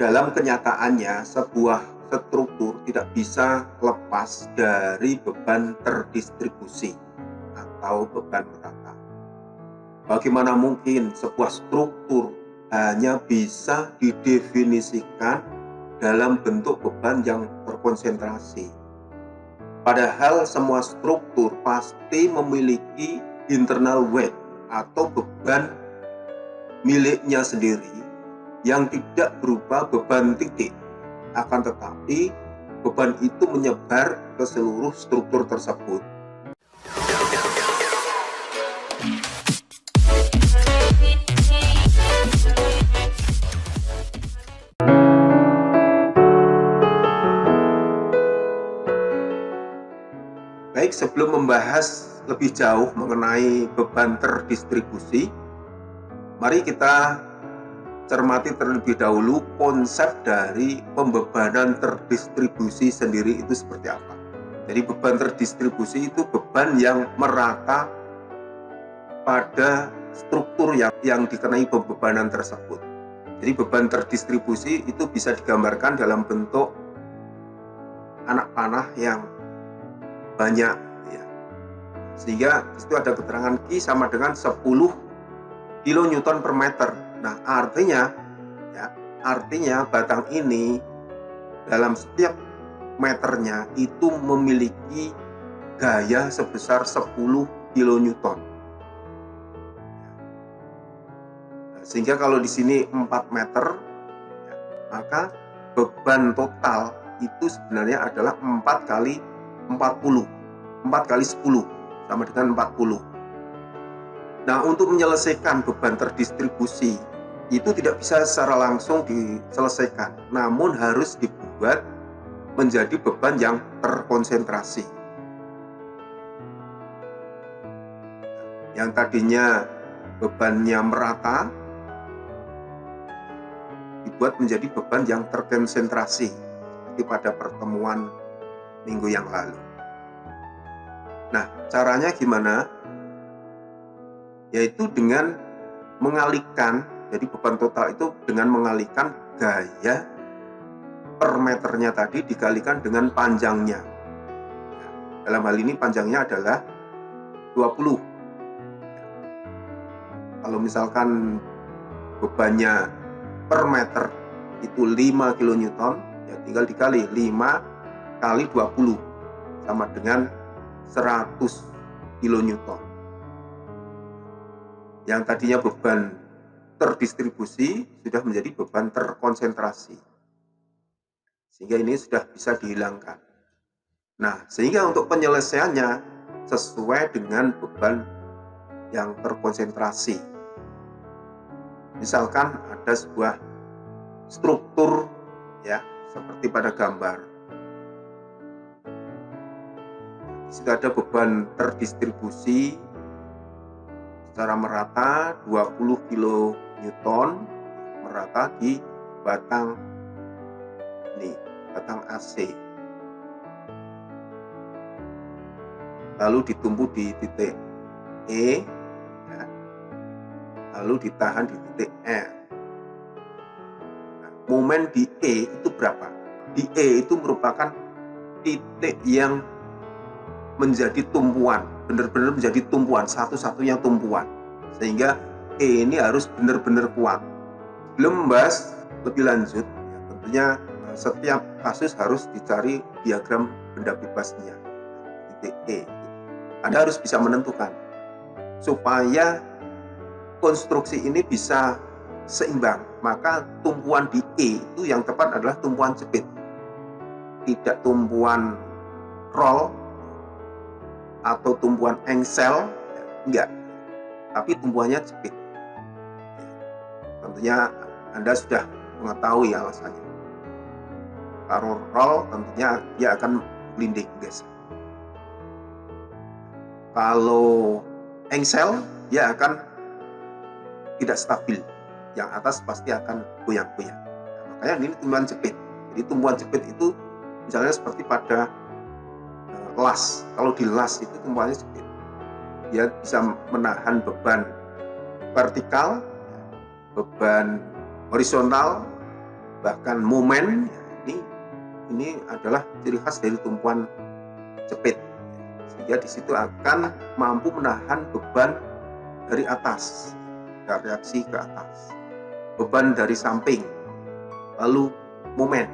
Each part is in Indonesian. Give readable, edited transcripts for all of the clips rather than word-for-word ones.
Dalam kenyataannya, sebuah struktur tidak bisa lepas dari beban terdistribusi atau beban merata. Bagaimana mungkin sebuah struktur hanya bisa didefinisikan dalam bentuk beban yang terkonsentrasi? Padahal semua struktur pasti memiliki internal weight atau beban miliknya sendiri yang tidak berupa beban titik. Akan tetapi, beban itu menyebar ke seluruh struktur tersebut. Baik, sebelum membahas lebih jauh mengenai beban terdistribusi, mari kita cermati terlebih dahulu konsep dari pembebanan terdistribusi sendiri itu seperti apa. Jadi beban terdistribusi itu beban yang merata pada struktur yang dikenai pembebanan tersebut. Jadi beban terdistribusi itu bisa digambarkan dalam bentuk anak panah yang banyak, ya. Sehingga itu ada keterangan Q sama dengan 10 kilonewton per meter. Nah, artinya batang ini dalam setiap meternya itu memiliki gaya sebesar 10 kilonewton. Nah, sehingga kalau di sini 4 meter, ya, maka beban total itu sebenarnya adalah 4 kali 40, 4 kali 10 sama dengan 40. Nah, untuk menyelesaikan beban terdistribusi itu tidak bisa secara langsung diselesaikan, namun harus dibuat menjadi beban yang terkonsentrasi. Yang tadinya bebannya merata dibuat menjadi beban yang terkonsentrasi seperti pada pertemuan minggu yang lalu. Nah, caranya gimana? Yaitu dengan mengalihkan, jadi beban total itu dengan mengalihkan gaya per meternya tadi dikalikan dengan panjangnya. Dalam hal ini panjangnya adalah 20. Kalau misalkan bebannya per meter itu 5 kilonewton, ya tinggal dikali 5 kali 20 sama dengan 100 kilonewton. Yang tadinya beban terdistribusi sudah menjadi beban terkonsentrasi, sehingga ini sudah bisa dihilangkan. Nah, sehingga untuk penyelesaiannya sesuai dengan beban yang terkonsentrasi. Misalkan ada sebuah struktur, ya, seperti pada gambar. Di situ ada beban terdistribusi secara merata 20 kilonewton merata di batang ini, batang AC. Lalu ditumpu di titik E, ya, lalu ditahan di titik F. Nah, momen di E itu berapa? Di E itu merupakan titik yang menjadi tumpuan, benar-benar menjadi tumpuan, satu-satunya tumpuan, sehingga E ini harus benar-benar kuat. Belum membahas lebih lanjut, ya, tentunya setiap kasus harus dicari diagram benda bebasnya, titik E. Anda harus bisa menentukan supaya konstruksi ini bisa seimbang, maka tumpuan di E itu yang tepat adalah tumpuan jepit, tidak tumpuan roll atau tumpuan engsel, enggak, tapi tumpuannya jepit. Tentunya Anda sudah mengetahui alasannya. Kalau roll tentunya dia akan melinding, guys. Kalau engsel dia akan tidak stabil, yang atas pasti akan goyang-goyang. Nah, makanya ini tumpuan jepit. Jadi tumpuan jepit itu misalnya seperti pada las, kalau di las itu tumpuannya jepit, dia bisa menahan beban vertikal, beban horizontal, bahkan momen, ini adalah ciri khas dari tumpuan jepit, sehingga di situ akan mampu menahan beban dari atas, reaksi ke atas, beban dari samping, lalu momen.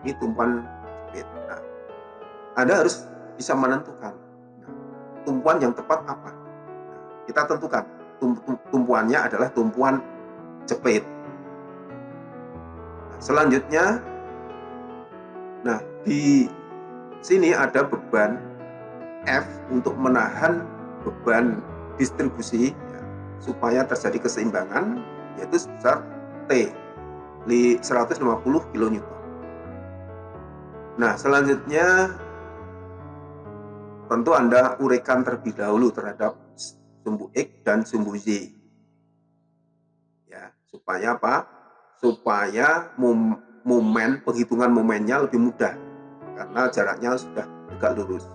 Ini tumpuan jepit. Nah, Anda harus bisa menentukan tumpuan yang tepat apa. Kita tentukan tumpuannya adalah tumpuan jepit. Selanjutnya, nah di sini ada beban F untuk menahan beban distribusi ya, supaya terjadi keseimbangan, yaitu sebesar T 150 kN. Nah, selanjutnya tentu Anda uraikan terlebih dahulu terhadap sumbu X dan sumbu Y. Ya, supaya apa? Supaya penghitungan momennya lebih mudah karena jaraknya sudah tegak lurus.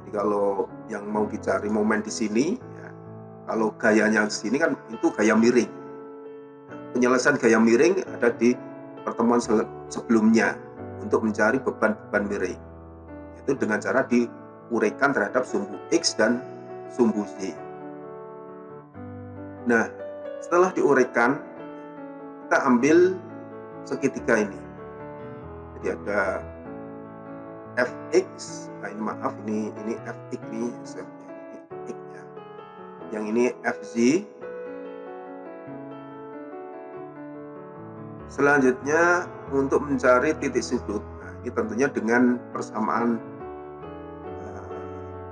Jadi kalau yang mau dicari momen di sini, ya, kalau gayanya di sini kan itu gaya miring. Penyelesaian gaya miring ada di pertemuan sebelumnya untuk mencari beban-beban miring. Itu dengan cara diuraikan terhadap sumbu X dan sumbu Y. Nah, setelah diuraikan, kita ambil segitiga ini. Jadi ada Fx, nah ini maaf, ini Fx ini X ya. Yang ini Fz. Selanjutnya untuk mencari titik sudut, nah ini tentunya dengan persamaan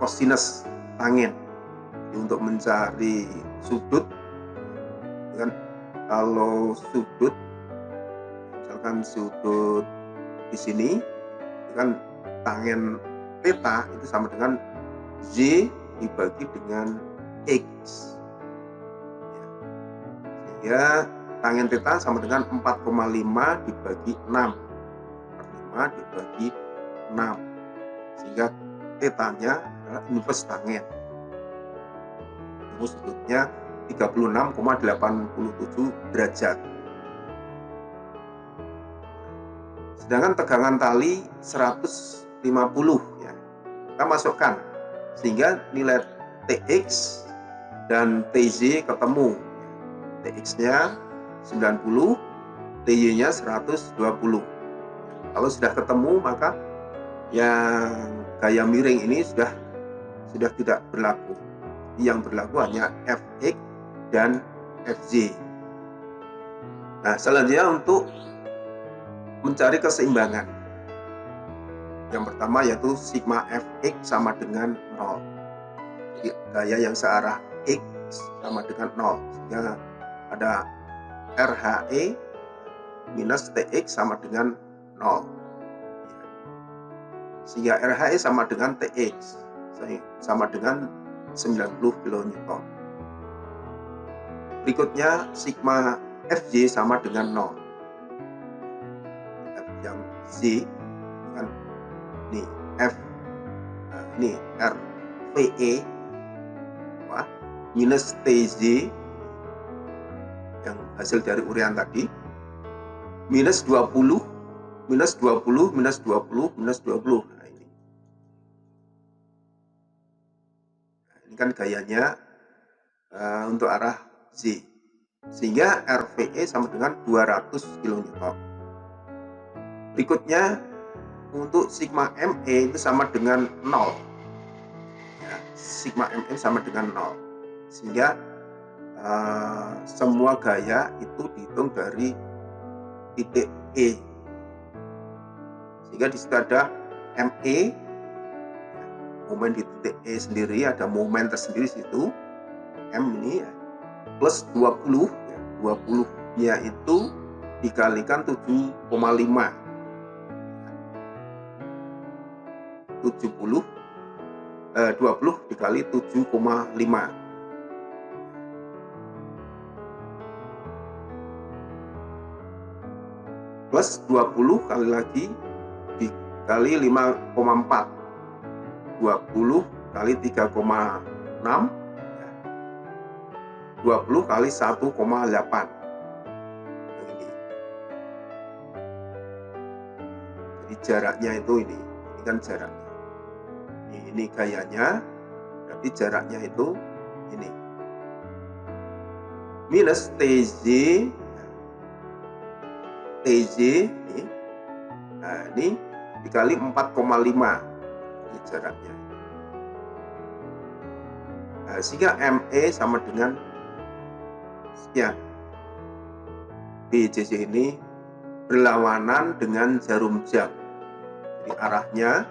kosinus tangen. Jadi untuk mencari sudut, kan kalau sudut, misalkan sudut di sini, kan tangen theta itu sama dengan Z dibagi dengan X. Ya. Sehingga tangen theta sama dengan 4,5 dibagi 6. 4,5 dibagi 6. Sehingga tetanya adalah inverse tangen. Itu sudutnya 36,87 derajat. Sedangkan tegangan tali 150 ya. Kita masukkan sehingga nilai Tx dan Tz ketemu. Tx-nya 90, Ty-nya 120. Kalau sudah ketemu maka yang gaya miring ini sudah tidak berlaku. Yang berlaku hanya Fx dan Fz. Nah, selanjutnya untuk mencari keseimbangan. Yang pertama yaitu sigma Fx sama dengan 0. Jadi gaya yang searah X sama dengan 0. Sehingga ada RHE minus Tx sama dengan 0. Sehingga RHE sama dengan Tx sama dengan 90 kN. Berikutnya sigma Fj sama dengan 0. F yang Z kan ini F, nah, ini RVE minus Tz yang hasil dari uraian tadi minus 20 minus 20 minus 20 minus 20. Nah, ini kan gayanya untuk arah Z, sehingga RVE sama dengan 200 kN. Berikutnya untuk sigma ME itu sama dengan 0 ya, sigma ME sama dengan 0, sehingga semua gaya itu dihitung dari titik E, sehingga di situ ada ME, momen di titik E sendiri, ada momen tersendiri di situ. M ini ya, plus 20 ya, 20 nya itu dikalikan 7,5, 20 dikali 7,5. Plus 20 kali lagi dikali 5,4. 20 kali 3,6. 20 kali 1,8. jaraknya itu ini kan jaraknya. Ini gayanya, berarti jaraknya itu ini. Minus TJ ini. Nah, ini dikali 4,5 ini jaraknya. Nah, sehingga ME sama dengan sekian. BJJ ini berlawanan dengan jarum jam. Jadi arahnya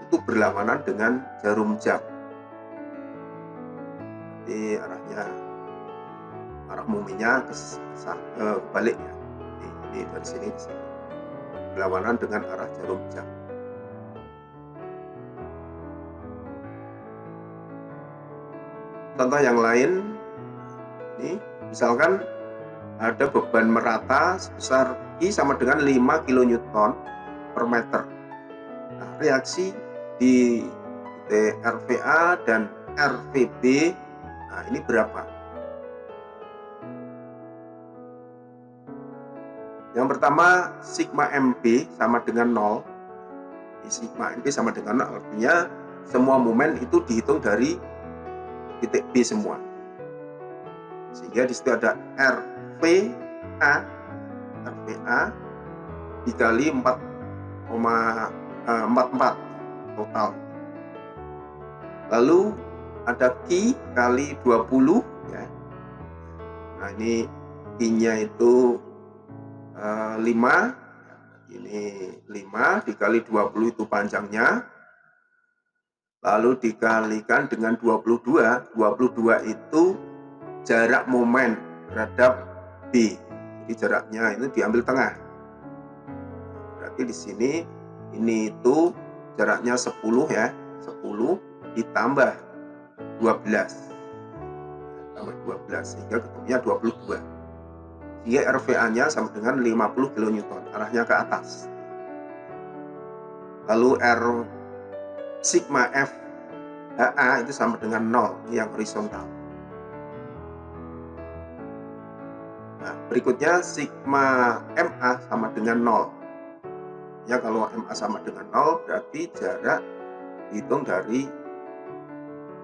itu berlawanan dengan jarum jam. Jadi arah momennya kebalik ya. Ini dari sini ke sini. Berlawanan dengan arah jarum jam. Contoh yang lain, ini misalkan ada beban merata sebesar I sama dengan 5 kN per meter. Nah, reaksi di RVA dan RVB, nah ini berapa? Yang pertama, sigma MB sama dengan 0. Sigma MB sama dengan 0, artinya semua momen itu dihitung dari titik B semua. Sehingga di situ ada RVA dikali 4,44 total. Lalu ada Q kali 20 ya. Nah, ini Q-nya itu 5. Ini 5 dikali 20 itu panjangnya. Lalu dikalikan dengan 22. 22 itu jarak momen terhadap B. Jadi jaraknya itu diambil tengah. Berarti di sini ini itu jaraknya 10 ya. 10 ditambah 12. Tambah 12 sehingga ketemunya 22. Sehingga RVA-nya sama dengan 50 kN, arahnya ke atas. Lalu sigma F HA itu sama dengan 0, ini yang horizontal. Nah, berikutnya sigma MA sama dengan 0. Ya, kalau MA sama dengan 0 berarti jarak dihitung dari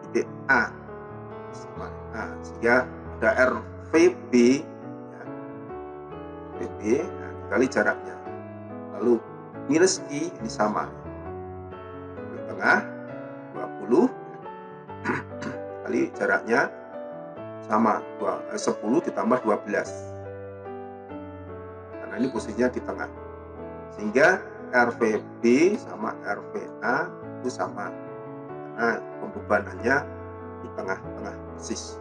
titik A. Nah, sehingga ada RVB ya, RVB nah, dikali jaraknya. Lalu minus I ini sama. Tengah 20 kali jaraknya sama 10 ditambah 12 karena ini posisinya di tengah, sehingga RVB sama RVA itu sama karena pembebanannya di tengah-tengah persis.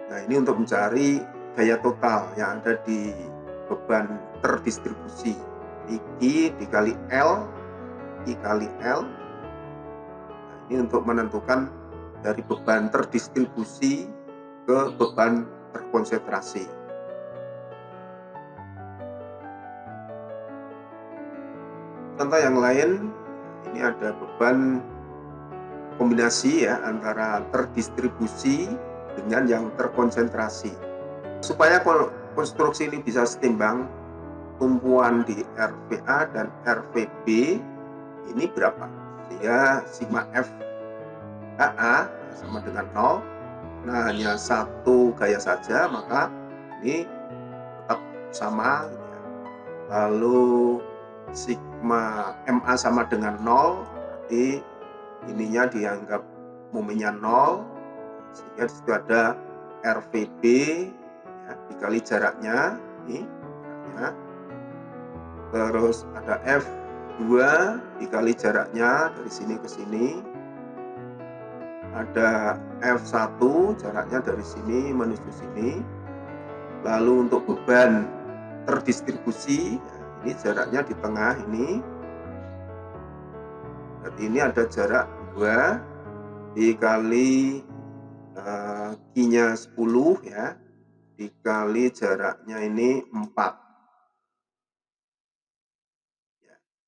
Nah, ini untuk mencari gaya total yang ada di beban terdistribusi. I dikali L, I kali L. Nah, ini untuk menentukan dari beban terdistribusi ke beban terkonsentrasi. Contoh yang lain, ini ada beban kombinasi ya antara terdistribusi dengan yang terkonsentrasi. Supaya konstruksi ini bisa setimbang, tumpuan di RVA dan RVB ini berapa? Sehingga sigma F HA sama dengan 0. Nah, hanya satu gaya saja, maka ini tetap sama. Lalu sigma MA sama dengan 0, berarti ininya dianggap momennya 0. Sehingga disitu ada RVB ya, dikali jaraknya ini jaraknya. Terus ada F2 dikali jaraknya dari sini ke sini. Ada F1 jaraknya dari sini menuju sini. Lalu untuk beban terdistribusi, ini jaraknya di tengah ini. Berarti ini ada jarak 2 dikali Q-nya 10 ya, dikali jaraknya ini 4.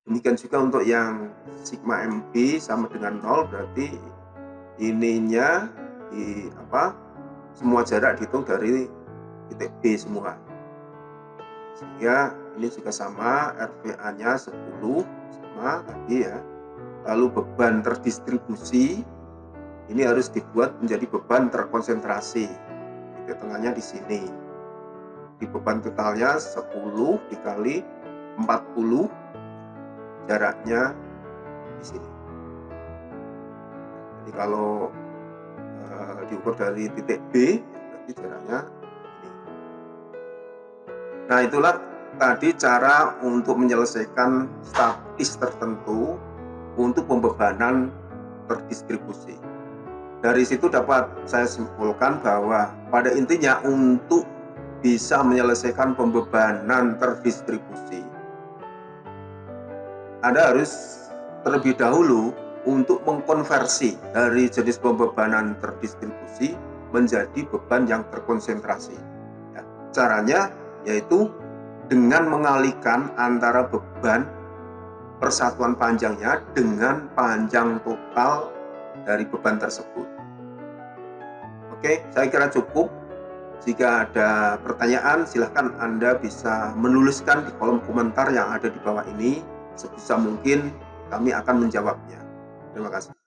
Demikian juga untuk yang sigma MB sama dengan 0, berarti ininya semua jarak dihitung dari titik B semua. Sehingga ini juga sama, RVA-nya 10 sama tadi ya. Lalu beban terdistribusi ini harus dibuat menjadi beban terkonsentrasi. Titik tengahnya di sini. Di beban totalnya 10 dikali 40, jaraknya di sini. Jadi kalau diukur dari titik B, berarti jaraknya ini. Nah, itulah tadi cara untuk menyelesaikan statis tertentu untuk pembebanan terdistribusi. Dari situ dapat saya simpulkan bahwa pada intinya untuk bisa menyelesaikan pembebanan terdistribusi, Anda harus terlebih dahulu untuk mengkonversi dari jenis pembebanan terdistribusi menjadi beban yang terkonsentrasi. Ya, caranya yaitu dengan mengalihkan antara beban persatuan panjangnya dengan panjang total dari beban tersebut. Oke, saya kira cukup. Jika ada pertanyaan, silahkan Anda bisa menuliskan di kolom komentar yang ada di bawah ini. Sebisa mungkin kami akan menjawabnya. Terima kasih.